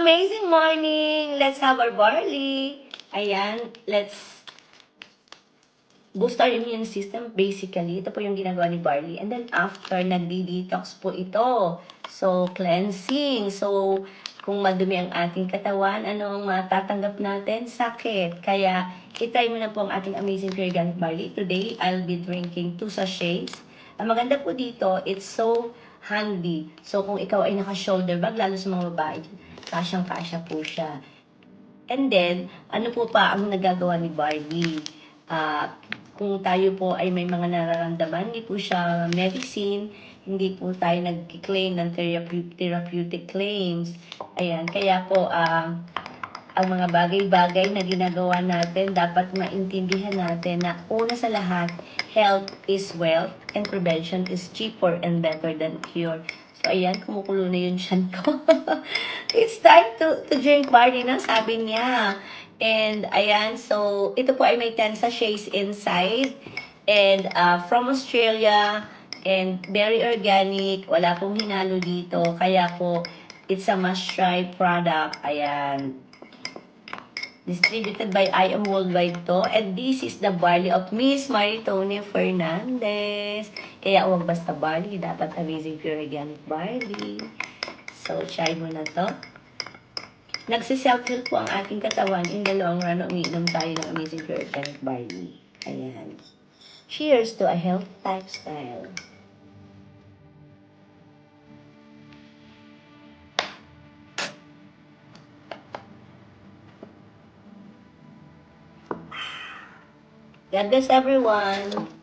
amazing morning! Let's have our barley. Ayan, let's boost our immune system. Basically, ito po yung ginagawa ni barley. And then after, nagdi-detox po ito. So, cleansing. So, kung madumi ang ating katawan, ano ang matatanggap natin? Sakit. Kaya, itry mo na po ang ating amazing pure organic barley. Today, I'll be drinking 2 sachets. Ang maganda po dito, it's so handy. So, kung ikaw ay naka-shoulder bag, lalo sa mga babae, kasyang-kasya po siya. And then, ano po pa ang nagagawa ni barley? Kung tayo po ay may mga nararamdaman, hindi po siya medicine, hindi po tayo nag-claim ng therapeutic claims. Ayan, kaya po, ang mga bagay-bagay na ginagawa natin, dapat maintindihan natin na una sa lahat, health is wealth and prevention is cheaper and better than cure. So, ayan, kumukulo na yung tiyan ko. It's time to drink barley na, sabi niya. And, ayan, so, ito po ay may 10 sachets inside. And, from Australia, and very organic, wala pong hinalo dito. Kaya po, it's a must-try product. Ayan. Distributed by I Am Worldwide to. And this is the barley of Miss Maritone Fernandez. Kaya huwag basta barley, dapat amazing pure organic barley. So, try mo na to. Nagsiself-heal po ang ating katawan. In the long run, umiinom tayo ng amazing pure organic barley. Ayan. Cheers to a health lifestyle. God bless everyone.